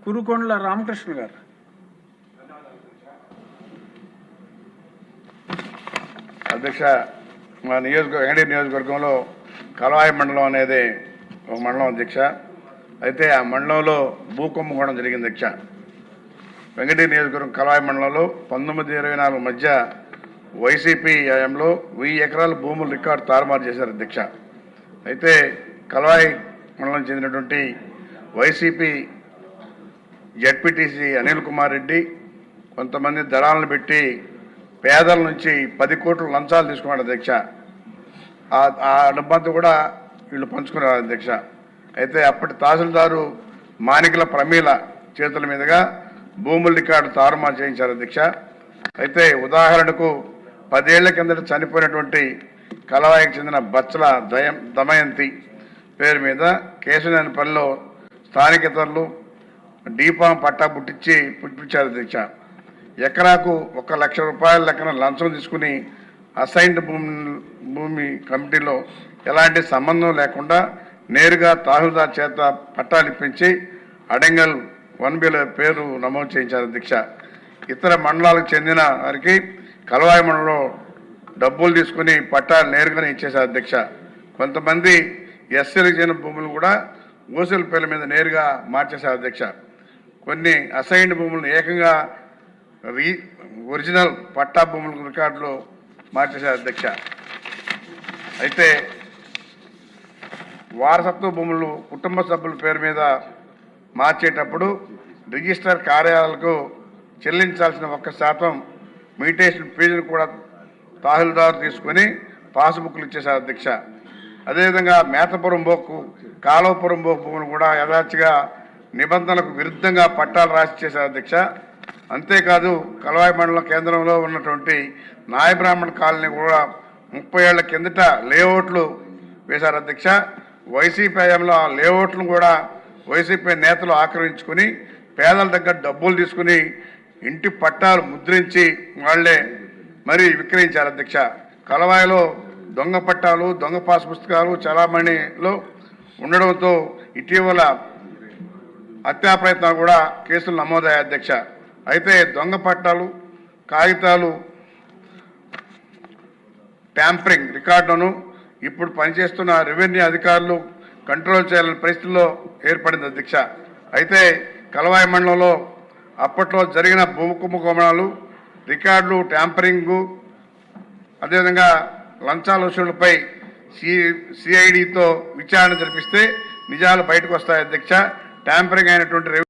కురుకొండల రామకృష్ణ గారు. అధ్యక్ష, మా వెంకటగిరి నియోజకవర్గంలో కలవాయి మండలం అనేది ఒక మండలం అధ్యక్ష. అయితే ఆ మండలంలో భూకుంభకోణం జరిగింది అధ్యక్ష. వెంకటగిరి నియోజకవర్గం కలవాయి మండలంలో 1924 మధ్య వైసీపీ హయాంలో 1000 ఎకరాల భూములు రికార్డు తారుమారు చేశారు అధ్యక్ష. అయితే కలవాయి మండలం చెందినటువంటి వైసీపీ జడ్పీటీసీ అనిల్ కుమార్ రెడ్డి కొంతమంది దళాలను పెట్టి పేదల నుంచి 10 కోట్ల లంచాలు తీసుకున్నాడు అధ్యక్ష. ఆ డబ్బంతా కూడా వీళ్ళు పంచుకున్నారు అధ్యక్ష. అయితే అప్పటి తహసీల్దారు మానికల ప్రమీల చేతుల మీదుగా భూముల రికార్డు తారుమారు చేయించారు అధ్యక్ష. అయితే ఉదాహరణకు 10 ఏళ్ల కిందట చనిపోయినటువంటి కలవాయికి చెందిన బచ్చల దమయంతి పేరు మీద కేశవనేనిపల్లిలో స్థానికేతరులు డీపాం పట్టా పుట్టించారు అధ్యక్ష. ఎకరాకు 1 లక్ష రూపాయల లెక్కన లంచం తీసుకుని అసైన్డ్ భూమి కమిటీలో ఎలాంటి సంబంధం లేకుండా నేరుగా తహసీల్దార్ చేత పట్టాలు ఇప్పించి అడంగల్ 1Bలో పేరు నమోదు చేయించారు అధ్యక్ష. ఇతర మండలాలకు చెందిన వారికి కలవాయి మండలంలో డబ్బులు తీసుకుని పట్టాలు నేరుగానే ఇచ్చేశారు అధ్యక్ష. కొంతమంది ఎస్సీలకు చెందిన భూములు కూడా ఓసీల పేర్ల మీద నేరుగా మార్చేశారు అధ్యక్ష. కొన్ని అసైన్డ్ భూములను ఏకంగా ఒరిజినల్ పట్టా భూముల రికార్డులో మార్చేశారు అధ్యక్ష. అయితే వారసత్వ భూములు కుటుంబ సభ్యుల పేరు మీద మార్చేటప్పుడు రిజిస్టర్ కార్యాలయాలకు చెల్లించాల్సిన 1% మ్యూటేషన్ ఫీజును కూడా తహసీల్దారు తీసుకుని పాస్బుక్లు ఇచ్చేశారు అధ్యక్ష. అదేవిధంగా మేతపురం బోకు కాలువపురం బోకు భూములు కూడా యథాచిగా నిబంధనలకు విరుద్ధంగా పట్టాలు రాసి చేశారు అధ్యక్ష. అంతేకాదు కలవాయి మండలం కేంద్రంలో ఉన్నటువంటి నాయబ్రాహ్మణ కాలనీ కూడా 30 ఏళ్ల కిందట లేఅవుట్లు వేశారు అధ్యక్ష. వైసీపీ హయాంలో ఆ లేఅవుట్లను కూడా వైసీపీ నేతలు ఆక్రమించుకుని పేదల దగ్గర డబ్బులు తీసుకుని ఇంటి పట్టాలు ముద్రించి వాళ్లే మరీ విక్రయించారు అధ్యక్ష. కలవాయిలో దొంగ పట్టాలు దొంగ పాస్ పుస్తకాలు చలామణిలో ఉండడంతో ఇటీవల హత్యా ప్రయత్నాలు కూడా కేసులు నమోదయ్యాయి అధ్యక్ష. అయితే దొంగ పట్టాలు కాగితాలు ట్యాంపరింగ్ రికార్డులను ఇప్పుడు పనిచేస్తున్న రెవెన్యూ అధికారులు కంట్రోల్ చేయాలని పరిస్థితుల్లో ఏర్పడింది అధ్యక్ష. అయితే కలవాయి మండలంలో అప్పట్లో జరిగిన భూ కుంభకోణాలు రికార్డులు ట్యాంపరింగు అదేవిధంగా లంచాల వసూళ్లపై సిఐడితో విచారణ జరిపిస్తే నిజాలు బయటకు వస్తాయి అధ్యక్ష. ట్యాంపరింగ్ అయినటువంటి